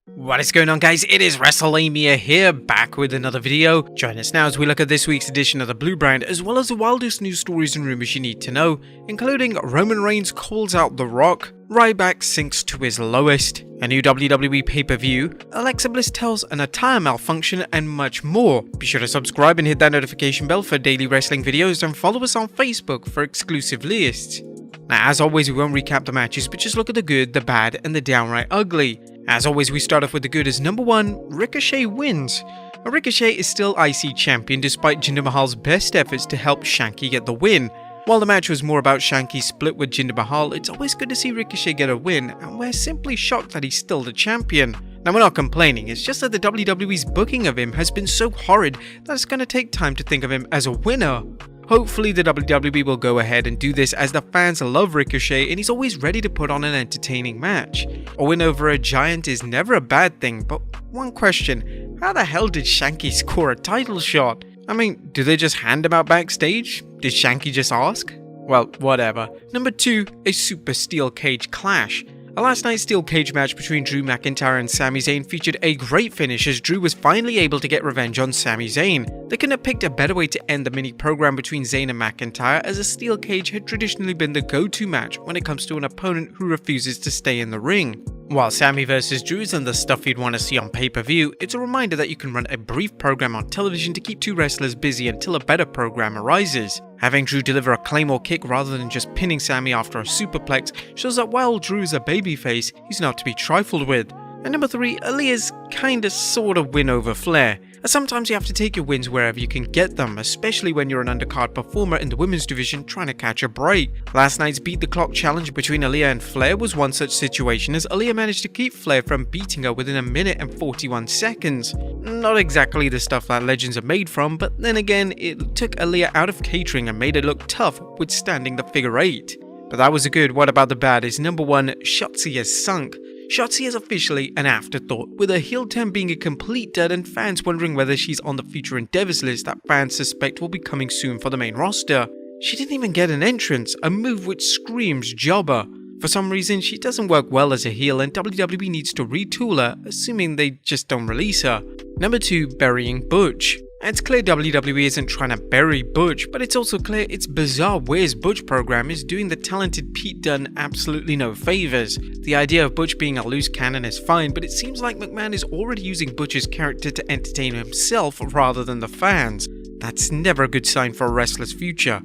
What is going on, guys? It is Wrestlelamia here, back with another video. Join us now as we look at this week's edition of the Blue Brand, as well as the wildest news stories and rumors you need to know, including Roman Reigns calls out The Rock, Ryback sinks to his lowest, a new WWE pay-per-view, Alexa Bliss tells an attire malfunction, and much more. Be sure to subscribe and hit that notification bell for daily wrestling videos, and follow us on Facebook for exclusive lists. Now, as always, we won't recap the matches, but just look at the good, the bad, and the downright ugly. As always, we start off with the good as number 1, Ricochet wins. Ricochet is still IC champion despite Jinder Mahal's best efforts to help Shanky get the win. While the match was more about Shanky's split with Jinder Mahal, it's always good to see Ricochet get a win, and we're simply shocked that he's still the champion. Now, we're not complaining, it's just that the WWE's booking of him has been so horrid that it's going to take time to think of him as a winner. Hopefully the WWE will go ahead and do this, as the fans love Ricochet and he's always ready to put on an entertaining match. A win over a giant is never a bad thing, but one question, how the hell did Shanky score a title shot? I mean, do they just hand him out backstage? Did Shanky just ask? Well, whatever. Number 2, a super steel cage clash. A last night's steel cage match between Drew McIntyre and Sami Zayn featured a great finish as Drew was finally able to get revenge on Sami Zayn. They couldn't have picked a better way to end the mini program between Zayn and McIntyre, as a steel cage had traditionally been the go-to match when it comes to an opponent who refuses to stay in the ring. While Sami vs Drew isn't the stuff you'd want to see on pay-per-view, it's a reminder that you can run a brief program on television to keep two wrestlers busy until a better program arises. Having Drew deliver a Claymore kick rather than just pinning Sami after a superplex shows that while Drew is a babyface, he's not to be trifled with. And number 3, Aaliyah's kinda sorta win over Flair. Sometimes you have to take your wins wherever you can get them, especially when you're an undercard performer in the women's division trying to catch a break. Last night's Beat the Clock challenge between Aaliyah and Flair was one such situation, as Aaliyah managed to keep Flair from beating her within a minute and 41 seconds. Not exactly the stuff that legends are made from, but then again, it took Aaliyah out of catering and made it look tough, withstanding the figure 8. But that was a good. What about the bad is number 1, Shotzi has sunk. Shotzi is officially an afterthought, with her heel turn being a complete dud and fans wondering whether she's on the future endeavors list that fans suspect will be coming soon for the main roster. She didn't even get an entrance, a move which screams jobber. For some reason, she doesn't work well as a heel and WWE needs to retool her, assuming they just don't release her. Number 2, burying Butch. It's clear WWE isn't trying to bury Butch, but it's also clear it's bizarre Where's Butch program is doing the talented Pete Dunne absolutely no favors. The idea of Butch being a loose cannon is fine, but it seems like McMahon is already using Butch's character to entertain himself rather than the fans. That's never a good sign for a wrestler's future.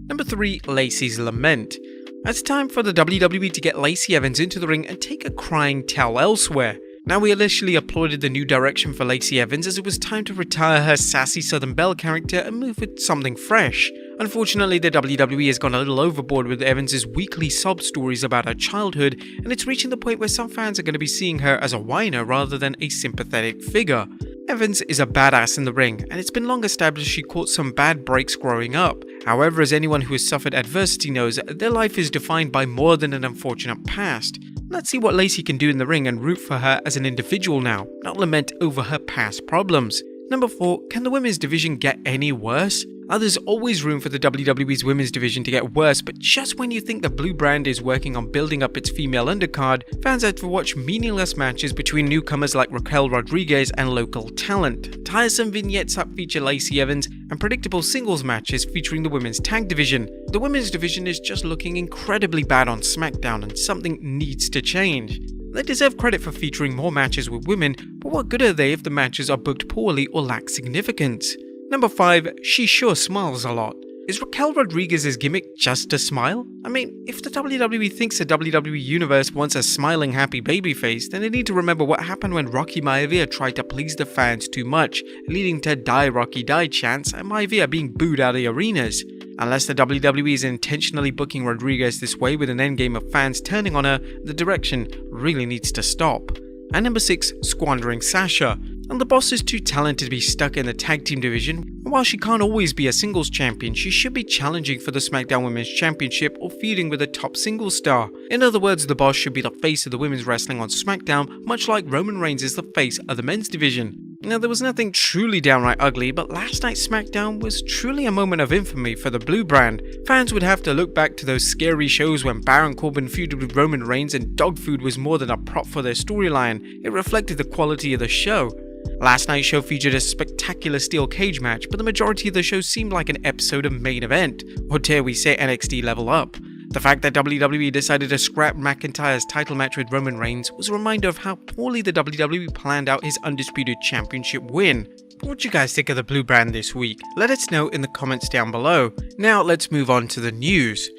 Number 3, Lacey's lament. It's time for the WWE to get Lacey Evans into the ring and take a crying towel elsewhere. Now, we initially applauded the new direction for Lacey Evans, as it was time to retire her sassy Southern Belle character and move with something fresh. Unfortunately, the WWE has gone a little overboard with Evans' weekly sob stories about her childhood, and it's reaching the point where some fans are going to be seeing her as a whiner rather than a sympathetic figure. Evans is a badass in the ring, and it's been long established she caught some bad breaks growing up. However, as anyone who has suffered adversity knows, their life is defined by more than an unfortunate past. Let's see what Lacey can do in the ring and root for her as an individual now, not lament over her past problems. Number 4, can the women's division get any worse? There's always room for the WWE's women's division to get worse, but just when you think the Blue Brand is working on building up its female undercard, fans have to watch meaningless matches between newcomers like Raquel Rodriguez and local talent, tiresome vignettes that feature Lacey Evans, and predictable singles matches featuring the women's tag division. The women's division is just looking incredibly bad on Smackdown, and something needs to change. They deserve credit for featuring more matches with women, but what good are they if the matches are booked poorly or lack significance? Number 5, she sure smiles a lot. Is Raquel Rodriguez's gimmick just to smile? I mean, if the WWE thinks the WWE Universe wants a smiling happy babyface, then they need to remember what happened when Rocky Maivia tried to please the fans too much, leading to Die Rocky Die chants and Maivia being booed out of the arenas. Unless the WWE is intentionally booking Rodriguez this way with an endgame of fans turning on her, the direction really needs to stop. And number 6, squandering Sasha. And the boss is too talented to be stuck in the tag team division, and while she can't always be a singles champion, she should be challenging for the SmackDown Women's Championship or feuding with a top singles star. In other words, the boss should be the face of the women's wrestling on SmackDown, much like Roman Reigns is the face of the men's division. Now, there was nothing truly downright ugly, but last night's Smackdown was truly a moment of infamy for the Blue brand. Fans would have to look back to those scary shows when Baron Corbin feuded with Roman Reigns and dog food was more than a prop for their storyline. It reflected the quality of the show. Last night's show featured a spectacular steel cage match, but the majority of the show seemed like an episode of Main Event, or dare we say NXT Level Up. The fact that WWE decided to scrap McIntyre's title match with Roman Reigns was a reminder of how poorly the WWE planned out his Undisputed Championship win. What do you guys think of the Blue brand this week? Let us know in the comments down below. Now let's move on to the news.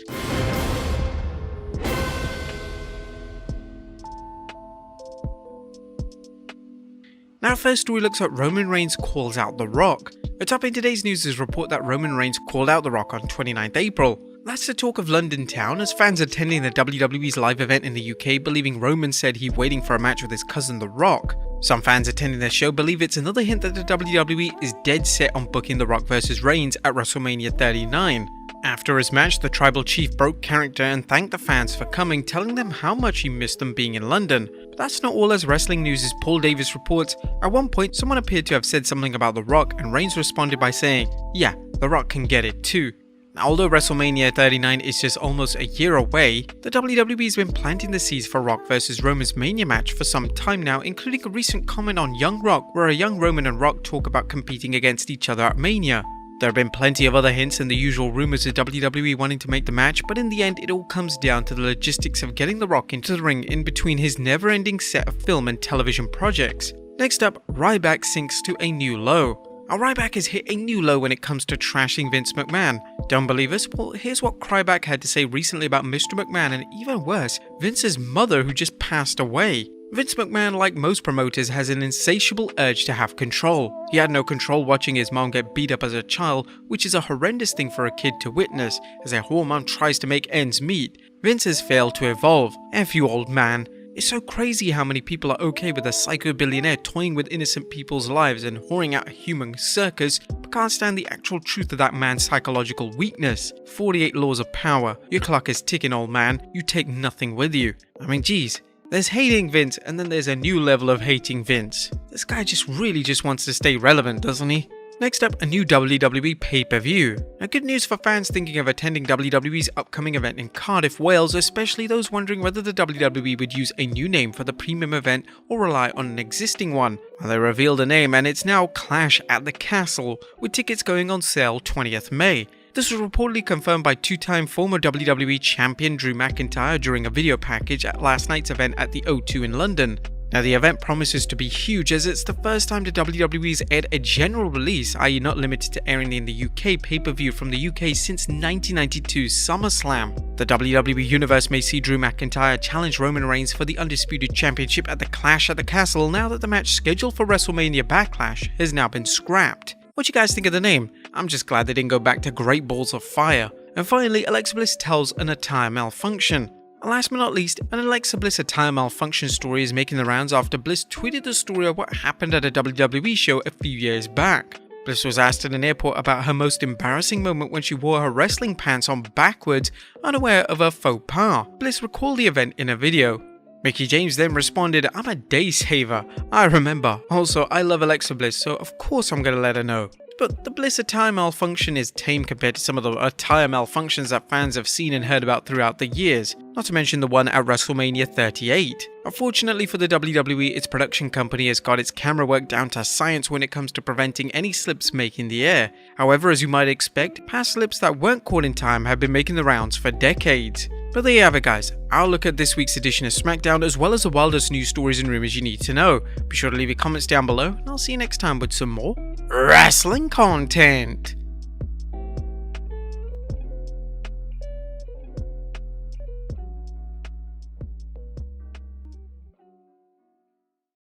Now, first story looks at Roman Reigns calls out The Rock. A top in today's news is a report that Roman Reigns called out The Rock on 29th April. That's the talk of London town, as fans attending the WWE's live event in the UK believing Roman said he's waiting for a match with his cousin The Rock. Some fans attending the show believe it's another hint that the WWE is dead set on booking The Rock vs Reigns at WrestleMania 39. After his match, the tribal chief broke character and thanked the fans for coming, telling them how much he missed them being in London. But that's not all, as Wrestling News' Paul Davis reports. At one point, someone appeared to have said something about The Rock, and Reigns responded by saying, "Yeah, The Rock can get it too." Now, although WrestleMania 39 is just almost a year away, the WWE's been planting the seeds for Rock vs Roman's Mania match for some time now, including a recent comment on Young Rock, where a young Roman and Rock talk about competing against each other at Mania. There have been plenty of other hints and the usual rumours of WWE wanting to make the match, but in the end it all comes down to the logistics of getting The Rock into the ring in between his never-ending set of film and television projects. Next up, Ryback sinks to a new low. Now, Ryback has hit a new low when it comes to trashing Vince McMahon. Don't believe us? Well, here's what Ryback had to say recently about Mr. McMahon, and even worse, Vince's mother, who just passed away. Vince McMahon, like most promoters, has an insatiable urge to have control. He had no control watching his mom get beat up as a child, which is a horrendous thing for a kid to witness, as a whole mom tries to make ends meet. Vince has failed to evolve. F you, old man. It's so crazy how many people are okay with a psycho billionaire toying with innocent people's lives and whoring out a human circus, but can't stand the actual truth of that man's psychological weakness. 48 laws of power. Your clock is ticking, old man. You take nothing with you. I mean, geez. There's hating Vince, and then there's a new level of hating Vince. This guy really just wants to stay relevant, doesn't he? Next up, a new WWE pay-per-view. Now, good news for fans thinking of attending WWE's upcoming event in Cardiff, Wales, especially those wondering whether the WWE would use a new name for the premium event or rely on an existing one. Well, they revealed a name, and it's now Clash at the Castle, with tickets going on sale 20th May. This was reportedly confirmed by two-time former WWE champion Drew McIntyre during a video package at last night's event at the O2 in London. Now, the event promises to be huge, as it's the first time the WWE's aired a general release, i.e. not limited to airing in the UK pay-per-view from the UK since 1992's SummerSlam. The WWE Universe may see Drew McIntyre challenge Roman Reigns for the Undisputed Championship at the Clash at the Castle now that the match scheduled for WrestleMania Backlash has now been scrapped. What do you guys think of the name? I'm just glad they didn't go back to Great Balls of Fire. And finally, Alexa Bliss tells an attire malfunction. And last but not least, an Alexa Bliss attire malfunction story is making the rounds after Bliss tweeted the story of what happened at a WWE show a few years back. Bliss was asked at an airport about her most embarrassing moment when she wore her wrestling pants on backwards, unaware of a faux pas. Bliss recalled the event in a video. Mickie James then responded, "I'm a day saver. I remember. Also, I love Alexa Bliss, so of course I'm gonna let her know." But the Bliss attire malfunction is tame compared to some of the attire malfunctions that fans have seen and heard about throughout the years, not to mention the one at WrestleMania 38. Unfortunately for the WWE, its production company has got its camera work down to science when it comes to preventing any slips making the air. However, as you might expect, past slips that weren't caught in time have been making the rounds for decades. But there you have it, guys. I'll look at this week's edition of Smackdown as well as the wildest news stories and rumors you need to know. Be sure to leave your comments down below, and I'll see you next time with some more wrestling content.